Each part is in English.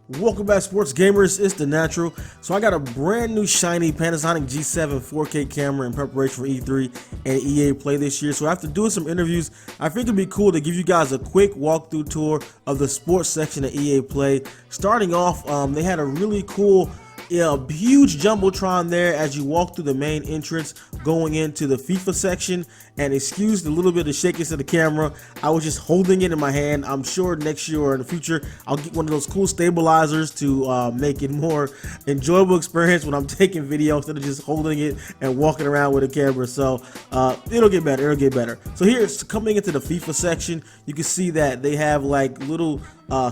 Welcome back, sports gamers. It's the Natural. So I got a brand new shiny Panasonic G7 4K camera in preparation for E3 and EA Play this year. So after doing some interviews, I think it'd be cool to give you guys a quick walkthrough tour of the sports section of EA Play. Starting off, they had a really cool huge jumbotron there as you walk through the main entrance going into the FIFA section. And excuse the little bit of shakiness of the camera, I was just holding it in my hand. I'm sure next year or in the future I'll get one of those cool stabilizers to make it more enjoyable experience when I'm taking video instead of just holding it and walking around with a camera. So it'll get better. So here's coming into the FIFA section. You can see that they have like little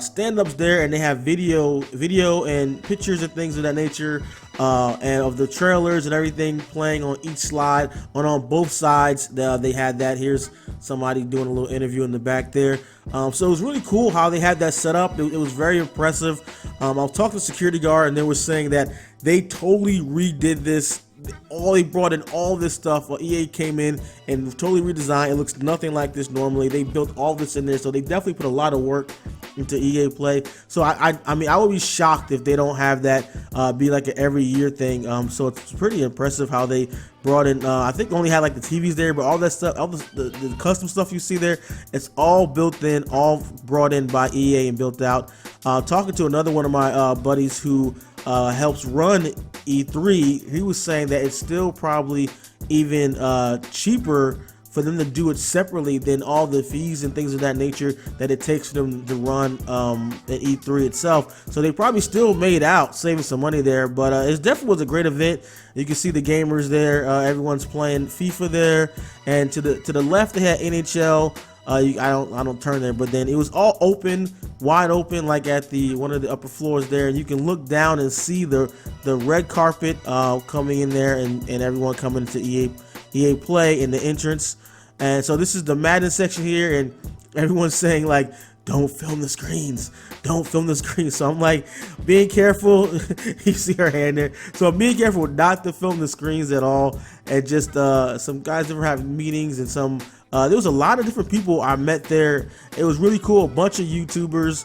stand-ups there, and they have video and pictures and things of that nature, and of the trailers and everything playing on each slide, on both sides. They had that. Here's somebody doing a little interview in the back there. So it was really cool how they had that set up. It was very impressive. I was talking to the security guard, and they were saying that they totally redid this. They brought in all this stuff. EA came in and totally redesigned. It looks nothing like this normally. They built all this in there, so they definitely put a lot of work into EA Play. So I mean, I would be shocked if they don't have that be like an every year thing. So it's pretty impressive how they brought in. I think they only had like the TVs there, but all that stuff, all the custom stuff you see there, it's all built in, all brought in by EA and built out. Talking to another one of my buddies who helps run E3, he was saying that it's still probably even cheaper for them to do it separately than all the fees and things of that nature that it takes for them to run at E3 itself. So they probably still made out saving some money there, but it definitely was a great event. You can see the gamers there, everyone's playing FIFA there, and to the left they had NHL. I don't turn there, but then it was all open, wide open, like at the one of the upper floors there, and you can look down and see the red carpet coming in there, and everyone coming to EA Play in the entrance. And so this is the Madden section here, and everyone's saying like, don't film the screens, don't film the screens. So I'm like, being careful. You see her hand there, so I'm being careful not to film the screens at all. And just some guys that were having meetings, and some there was a lot of different people I met there. It was really cool. A bunch of YouTubers,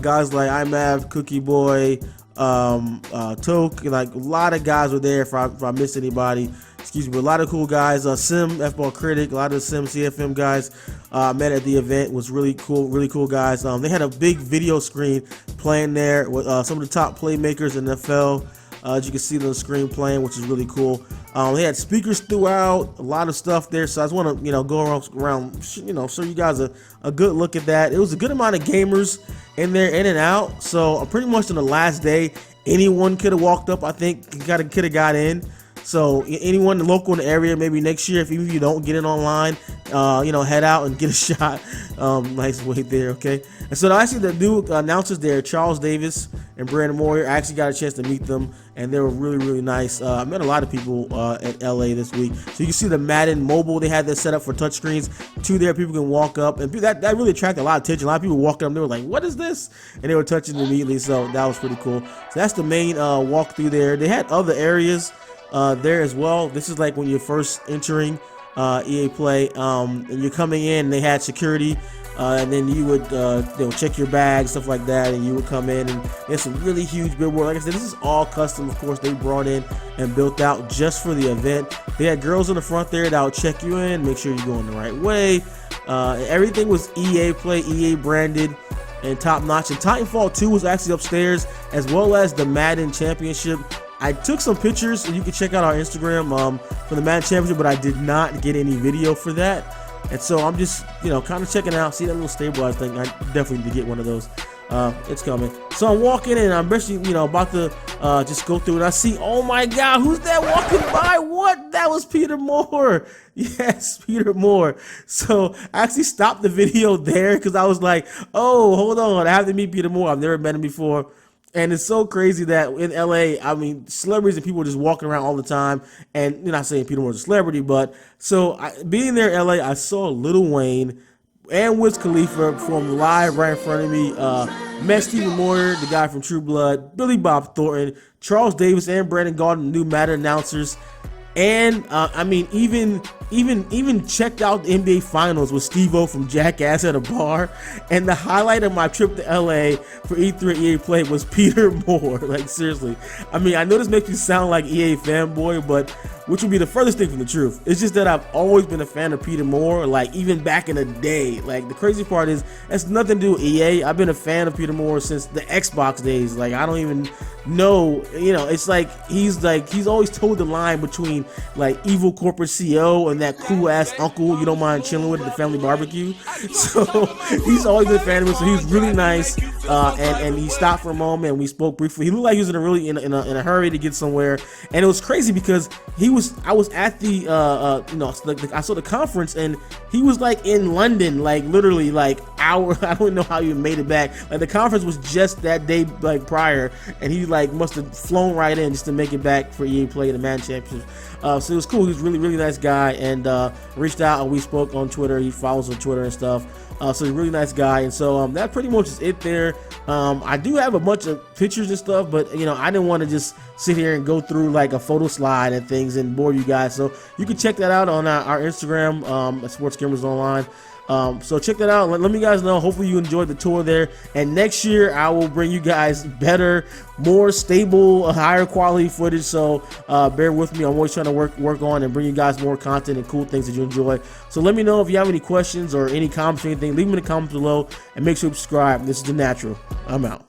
guys like iMav, Cookie Boy, Toke, like a lot of guys were there. If I missed anybody, excuse me. A lot of cool guys. Sim F-Ball Critic, a lot of the Sim CFM guys met at the event. Was really cool guys. They had a big video screen playing there with some of the top playmakers in the NFL. As you can see on the screen playing, which is really cool. They had speakers throughout, a lot of stuff there. So I just want to, go around, show you guys a good look at that. It was a good amount of gamers in there, in and out. So pretty much on the last day, anyone could have walked up. I think could have got in. So anyone local in the area, maybe next year, even if you don't get in online, head out and get a shot. Nice wait there, okay? And so actually the new announcers there, Charles Davis and Brandon Moyer, I actually got a chance to meet them, and they were really nice. I met a lot of people at LA this week. So you can see the Madden mobile, they had that set up for touchscreens. Two there, people can walk up, and that really attracted a lot of attention. A lot of people walked up, they were like, what is this? And they were touching it immediately, so that was pretty cool. So that's the main walkthrough there. They had other areas there as well. This is like when you're first entering EA Play, and you're coming in, and they had security, and then you would they'll check your bag, stuff like that, and you would come in, and there's some really huge billboard. Like I said, this is all custom, of course. They brought in and built out just for the event. They had girls in the front there that would check you in, make sure you're going the right way. Everything was EA Play, EA branded, and top notch. And Titanfall 2 was actually upstairs, as well as the Madden Championship. I took some pictures, and you can check out our Instagram for the Madden Championship, but I did not get any video for that. And so I'm just, kind of checking out. See that little stabilizer thing? I definitely need to get one of those. It's coming. So I'm walking in, and I'm basically, about to just go through it. I see, oh my God, who's that walking by? What? That was Peter Moore. Yes, Peter Moore. So I actually stopped the video there because I was like, oh, hold on, I have to meet Peter Moore. I've never met him before. And it's so crazy that in LA, I mean, celebrities and people are just walking around all the time. And you're not saying Peter Moore's a celebrity, but so being there in LA, I saw Lil Wayne and Wiz Khalifa perform live right in front of me. Met Stephen Moyer, the guy from True Blood, Billy Bob Thornton, Charles Davis, and Brandon Gaudin, new Madden announcers. And I mean, even even checked out the NBA Finals with Steve-O from Jackass at a bar, and the highlight of my trip to LA for E3 EA Play was Peter Moore. Like, seriously. I mean, I know this makes me sound like EA fanboy, but which would be the furthest thing from the truth. It's just that I've always been a fan of Peter Moore, like even back in the day. Like, the crazy part is that's nothing to do with EA. I've been a fan of Peter Moore since the Xbox days. Like, I don't even know, you know, it's like he's always told the line between like evil corporate CEO and that cool ass uncle you don't mind chilling with at the family barbecue. So he's always been a fan of him. So he was really nice, and he stopped for a moment and we spoke briefly. He looked like he was in a hurry to get somewhere, and it was crazy because I was at the I saw the conference and he was like in London, like literally like hour. I don't know how he made it back. Like, the conference was just that day like prior, and he like must have flown right in just to make it back for EA Play the Madden Championship. So it was cool. He was really nice guy, and reached out and we spoke on Twitter. He follows on Twitter and stuff. So he's a really nice guy, and so that pretty much is it there. I do have a bunch of pictures and stuff, but you know, I didn't want to just sit here and go through like a photo slide and things and bore you guys. So you can check that out on our Instagram, at Sports Gamers Online. So check that out. Let me guys know. Hopefully you enjoyed the tour there, and next year I will bring you guys better, more stable, higher quality footage. So bear with me. I'm always trying to work on and bring you guys more content and cool things that you enjoy. So let me know if you have any questions or any comments or anything. Leave them in the comments below, and make sure you subscribe. This is The Natural. I'm out.